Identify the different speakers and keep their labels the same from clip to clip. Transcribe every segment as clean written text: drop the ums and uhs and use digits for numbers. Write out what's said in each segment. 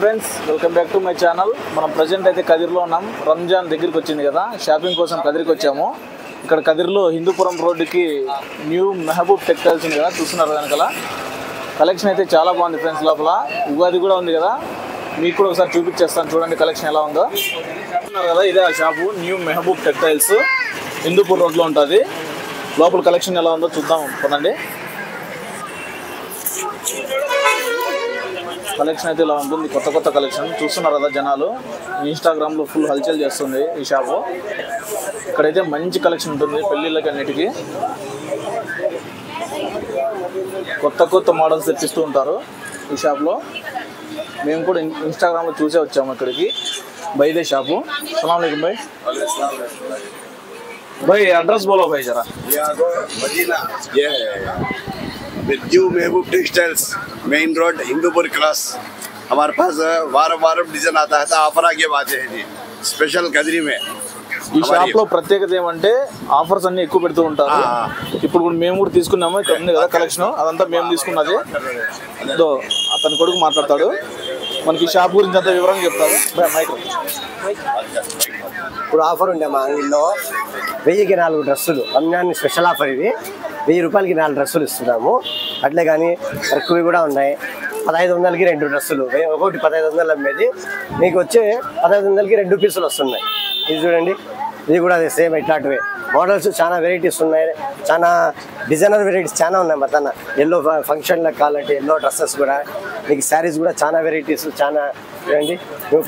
Speaker 1: Friends, welcome back to my channel. మనం present అయితే కదిర్లో ఉన్నాం. రంజాన్ దగ్గరికి వచ్చింది కదా, షాపింగ్ కోసం కదిరికి వచ్చాము. ఇక్కడ కదిర్లో హిందూపురం రోడ్డుకి న్యూ మెహబూబ్ టెక్స్టైల్స్ ఉంది కదా, చూస్తున్నారు వెనకాల. కలెక్షన్ అయితే చాలా బాగుంది ఫ్రెండ్స్. లోపల ఉగాది కూడా ఉంది కదా, మీకు కూడా ఒకసారి చూపించేస్తాను. చూడండి కలెక్షన్ ఎలా ఉందో. చూస్తున్నారు కదా, ఇదే ఆ shop new Mehboob textiles, Hindupur రోడ్లో ఉంటుంది. లోపల కలెక్షన్ ఎలా ఉందో చూద్దాం కొనండి. కలెక్షన్ అయితే ఇలా ఉంటుంది, కొత్త కొత్త కలెక్షన్. చూస్తున్నారు కదా జనాలు, ఇన్స్టాగ్రామ్లో ఫుల్ హల్చల్ చేస్తుంది ఈ షాపు. ఇక్కడైతే మంచి కలెక్షన్ ఉంటుంది పెళ్ళిళ్ళకి అన్నిటికీ. కొత్త కొత్త మోడల్స్ తెప్పిస్తూ ఉంటారు ఈ షాప్లో. మేము కూడా ఇన్స్టాగ్రామ్లో చూసే వచ్చాము ఇక్కడికి. బైదే షాపు. अस्सलाम वालेकुम भाई. भाई एड्रेस बोलो भाई जरा.
Speaker 2: मदीना ये न्यू महबूब textiles, main road, Hindupur cross. हमारे पास वारम डिजाइन आता है, तो ऑफर आगे बात है जी. स्पेशल कदरी में
Speaker 1: ఈ షాప్ లో ప్రత్యేకత ఏమంటే ఆఫర్స్ అన్ని ఎక్కువ పెడుతూ ఉంటారు. ఇప్పుడు కూడా మేము కూడా తీసుకున్నాము. ఇక్కడ ఉంది కదా కలెక్షన్, అదంతా మేము తీసుకున్నది. అతని కొడుకు మాట్లాడతాడు, మనకి ఈ షాప్ గురించి అంతా వివరంగా చెప్తారు.
Speaker 3: ఇప్పుడు ఆఫర్ ఉండే మా అంగడిలో 1000కి 4 డ్రెస్సులు. రంజాన్ స్పెషల్ ఆఫర్ ఇది. 1000 రూపాయలకి 4 డ్రెస్సులు ఇస్తున్నాము. అట్లే కానీ వర్క్వి కూడా ఉన్నాయి. 1500కి 2 డ్రెస్సులు. ఒకటి 1500 అమ్మేది, మీకు వచ్చే 1500కి 2 పీసులు వస్తున్నాయి. ఇది చూడండి, ఇది కూడా అదే సేమ్ ఇట్లాంటివే మోడల్స్. చాలా వెరైటీస్ ఉన్నాయి, చాలా డిజైనర్ వెరైటీస్ చాలా ఉన్నాయి. మొత్తం ఎల్లో ఫంక్షన్లకు కావాలంటే ఎల్లో డ్రెస్సెస్ కూడా, మీకు శారీస్ కూడా చాలా వెరైటీస్ చాలా. చూడండి,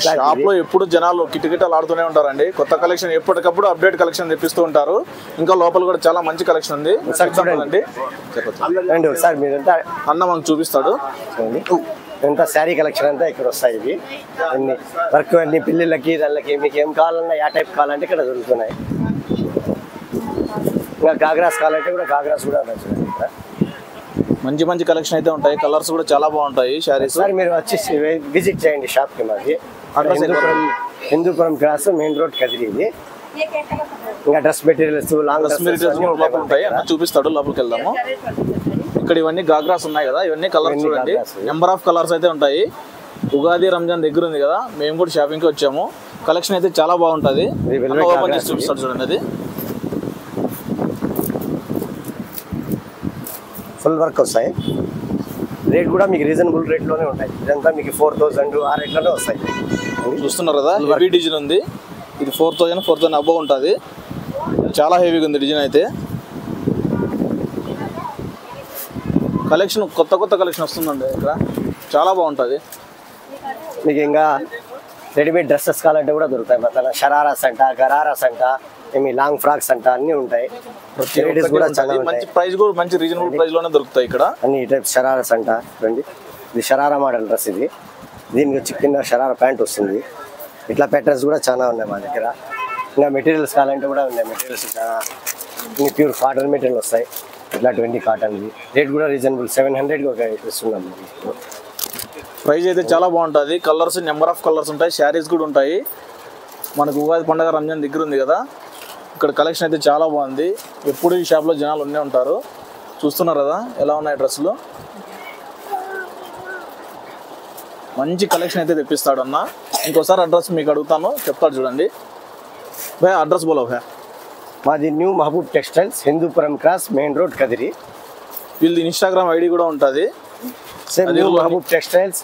Speaker 1: షాప్ లో ఎప్పుడు జనాలు కిటకిటలు ఆడుతూనే ఉంటారండి. కొత్త కలెక్షన్ ఎప్పటికప్పుడు అప్డేట్ కలెక్షన్ తెప్పిస్తూ ఉంటారు. ఇంకా లోపల కూడా చాలా మంచి కలెక్షన్ ఉంది. చూడండి
Speaker 3: సార్, మీరంతా
Speaker 1: అన్న మనకు చూపిస్తాడు.
Speaker 3: చూడండి, ఎంత శారీ కలెక్షన్ అంతా ఇక్కడ వస్తాయి. ఇవి అన్ని వర్క్ అన్ని పిల్లలకి దానికి మీకు ఏం కావాలన్నా, ఏ టైప్ కావాలంటే ఇక్కడ దొరుకుతున్నాయి. ఇంకా గాగ్రాస్ కావాలంటే కూడా గాగ్రాస్ కూడా ఉన్నాయి.
Speaker 1: మంచి మంచి కలెక్షన్ అయితే ఉంటాయి. కలర్స్ కూడా చాలా బాగుంటాయి శారీస్.
Speaker 3: సార్ మీరు వచ్చి విజిట్ చేయండి షాప్కి. మాది Hindupuram cross, main road, Kadiri. ఇది ఇంకా dress materials, long dress materials
Speaker 1: లోపల ఉంటాయి. అన్న చూపిస్తాడు, లోపలికి వెళ్దాము. ఇక్కడ ఇవన్నీ గాగ్రాస్ ఉన్నాయి కదా, ఇవన్నీ కలర్స్ చూడండి. నెంబర్ ఆఫ్ కలర్స్ అయితే ఉంటాయి. ఉగాది రంజాన్ దగ్గర ఉంది కదా, మేము కూడా షాపింగ్కి వచ్చాము. కలెక్షన్ అయితే చాలా బాగుంటుంది. ఓపెన్ చేసి చూపిస్తాడు చూడండి. అది
Speaker 3: ఫుల్ వర్క్ వస్తాయి. రేట్ కూడా మీకు రీజనబుల్ రేట్లోనే ఉంటాయి. ఇదంతా మీకు 4000 ఆ రేట్లోనే వస్తాయి.
Speaker 1: చూస్తున్నారు కదా, హెవీ డిజైన్ ఉంది. ఇది 4000 అబవ్ ఉంటుంది. చాలా హెవీగా ఉంది డిజైన్ అయితే. కలెక్షన్ కొత్త కొత్త కలెక్షన్ వస్తుందండి ఇక్కడ, చాలా బాగుంటుంది.
Speaker 3: మీకు ఇంకా రెడీమేడ్ డ్రెస్సెస్ కావాలంటే కూడా దొరుకుతాయి. మొత్తం షరారాస్ అంట, గరారాస్ అంట, ఏమి లాంగ్ ఫ్రాక్స్ అంట అన్నీ ఉంటాయి. వెరైటీస్ కూడా చాలా
Speaker 1: మంచి ప్రైస్ కూడా మంచి రీజనబుల్ ప్రైస్ లోనే దొరుకుతాయి ఇక్కడ.
Speaker 3: అన్ని టైప్ షరారాస్ అంట. చూడండి, ఇది షరారా మోడల్ డ్రెస్. ఇది దీనికి వచ్చి కింద షరారా ప్యాంట్ వస్తుంది. ఇట్లా ప్యాటర్న్స్ కూడా చాలా ఉన్నాయి మా దగ్గర. ఇంకా మెటీరియల్స్ కావాలంటే కూడా ఉన్నాయి. మెటీరియల్స్ చాలా ప్యూర్ కాటన్ మెటీరియల్ వస్తాయి. ఇట్లా 20 కాటన్ది. రేట్ కూడా రీజనబుల్. 700కి ఒక ఇస్తున్నాం.
Speaker 1: ప్రైస్ అయితే చాలా బాగుంటుంది. కలర్స్ నెంబర్ ఆఫ్ కలర్స్ ఉంటాయి. శారీస్ కూడా ఉంటాయి. మనకు ఉగాది పండుగ రంజాన్ దగ్గర ఉంది కదా, ఇక్కడ కలెక్షన్ అయితే చాలా బాగుంది. ఎప్పుడు ఈ షాప్లో జనాలు ఉండే ఉంటారు. చూస్తున్నారు కదా ఎలా ఉన్నాయి డ్రెస్సులు. మంచి కలెక్షన్ అయితే తెప్పిస్తాడు అన్న. ఇంకోసారి అడ్రస్ మీకు అడుగుతాను, చెప్తాడు చూడండి. భయ్ అడ్రస్ బోలో భయ్.
Speaker 3: మాది new Mahboob textiles, Hindupuram cross, main road, Kadiri.
Speaker 1: వీళ్ళది ఇన్స్టాగ్రామ్ ఐడి కూడా ఉంటుంది.
Speaker 3: న్యూ మహబూబ్ టెక్స్టైల్స్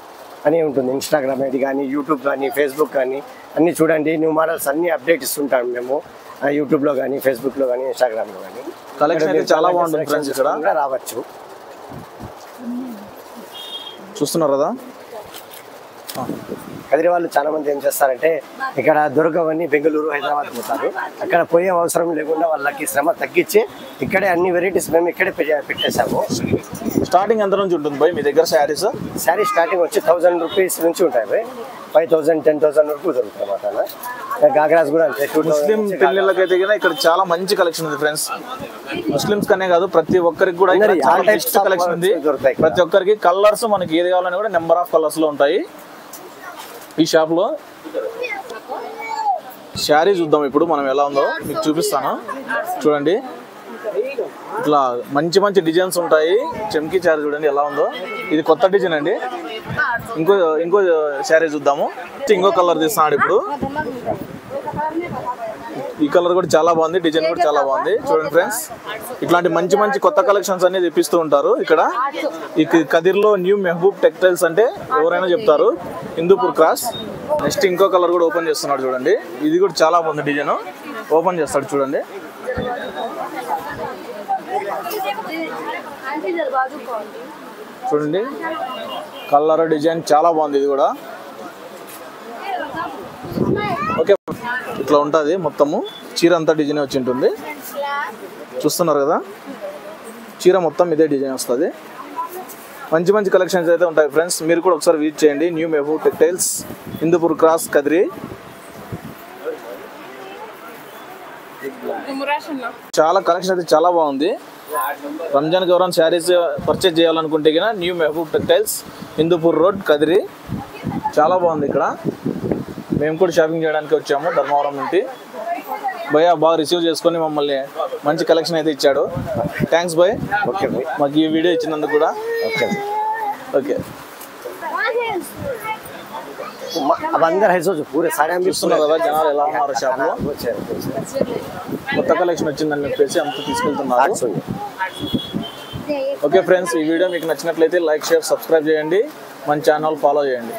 Speaker 3: అని ఉంటుంది. ఇన్స్టాగ్రామ్ ఐడి కానీ, యూట్యూబ్ కానీ, ఫేస్బుక్ కానీ అన్నీ చూడండి. న్యూ మోడల్స్ అన్నీ అప్డేట్ ఇస్తుంటాం మేము యూట్యూబ్లో కానీ, ఫేస్బుక్లో కానీ, ఇన్స్టాగ్రామ్లో కానీ.
Speaker 1: కలెక్షన్ అయితే చాలా బాగుంటుంది ఫ్రెండ్స్. ఇక్కడ
Speaker 3: రావచ్చు.
Speaker 1: చూస్తున్నారు కదా,
Speaker 3: కదిరి వాళ్ళు చాలా మంది ఏం చేస్తారంటే ఇక్కడ దొరకవన్నీ బెంగళూరు, హైదరాబాద్ పోతారు. అక్కడ పోయే అవసరం లేకుండా వాళ్ళకి శ్రమ తగ్గించి ఇక్కడే అన్ని వెరైటీస్ మేము ఇక్కడే పెట్టేసాము.
Speaker 1: స్టార్టింగ్ ఎంత నుంచి ఉంటుంది భయ్ మీ దగ్గర శారీస్?
Speaker 3: శారీ స్టార్టింగ్ వచ్చి 1000 రూపీస్ నుంచి ఉంటాయి భయ్. 5000, 10,000 వరకు దొరుకుతాయి అన్నమాట. గాగ్రాస్ కూడా అంతే.
Speaker 1: ముస్లిం పెళ్ళిళ్ళకైతే ఇక్కడ చాలా మంచి కలెక్షన్ ఉంది ఫ్రెండ్స్. ముస్లిమ్స్ కనే కాదు, ప్రతి ఒక్కరికి కూడా కలెక్షన్ ఉంది. ప్రతి ఒక్కరికి కలర్స్ మనకి ఏది కావాలని కూడా నెంబర్ ఆఫ్ కలర్స్ లో ఉంటాయి ఈ షాప్ లో. శారీ చూద్దాం ఇప్పుడు మనం ఎలా ఉందో మీకు చూపిస్తాను చూడండి. ఇట్లా మంచి మంచి డిజైన్స్ ఉంటాయి. చెమ్కీ శారీ చూడండి ఎలా ఉందో. ఇది కొత్త డిజైన్ అండి. ఇంకో శారీ చూద్దాము. ఇంకో కలర్ తీస్తున్నాడు ఇప్పుడు. ఈ కలర్ కూడా చాలా బాగుంది, డిజైన్ కూడా చాలా బాగుంది. చూడండి ఫ్రెండ్స్, ఇట్లాంటి మంచి మంచి కొత్త కలెక్షన్స్ అనేది తెప్పిస్తూ ఉంటారు ఇక్కడ. ఈ కదిర్లో న్యూ మెహబూబ్ టెక్స్టైల్స్ అంటే ఎవరైనా చెప్తారు, హిందూపూర్ క్రాస్. నెక్స్ట్ ఇంకో కలర్ కూడా ఓపెన్ చేస్తున్నాడు చూడండి. ఇది కూడా చాలా బాగుంది డిజైన్. ఓపెన్ చేస్తాడు చూడండి. చూడండి కలర్ డిజైన్ చాలా బాగుంది. ఇది కూడా ఓకే. ఇట్లా ఉంటుంది మొత్తము. చీర అంతా డిజైన్ వచ్చి ఉంటుంది, చూస్తున్నారు కదా. చీర మొత్తం ఇదే డిజైన్ వస్తుంది. మంచి మంచి కలెక్షన్స్ అయితే ఉంటాయి ఫ్రెండ్స్. మీరు కూడా ఒకసారి విజిట్ చేయండి. New Mehboob textiles, Hindupur cross, Kadiri. చాలా కలెక్షన్ అయితే చాలా బాగుంది. రంజాన్కి ఎవరైనా శారీస్ పర్చేజ్ చేయాలనుకుంటే కన్నా new Mehboob textiles, Hindupur road, Kadiri. చాలా బాగుంది ఇక్కడ. మేము కూడా షాపింగ్ చేయడానికి వచ్చాము ధర్మవరం నుండి. భయ్య బాగా రిసీవ్ చేసుకొని మమ్మల్ని మంచి కలెక్షన్ అయితే ఇచ్చాడు. థ్యాంక్స్ భయ్.
Speaker 3: ఓకే భయ్,
Speaker 1: మాకు ఈ వీడియో ఇచ్చినందుకు కూడా.
Speaker 3: Okay
Speaker 1: okay.
Speaker 3: अब अंदर है जो पूरे सारे हम
Speaker 1: చూస్తున్నారు కదా జనాలు ఎలా ఉన్నారు షాప్లో. కొత్త కలెక్షన్ వచ్చిందని చెప్పేసి అంతా తీసుకెళ్తున్నారు. ఓకే ఫ్రెండ్స్, ఈ వీడియో మీకు నచ్చినట్లయితే లైక్, షేర్, సబ్స్క్రైబ్ చేయండి. మన ఛానల్ ఫాలో చేయండి.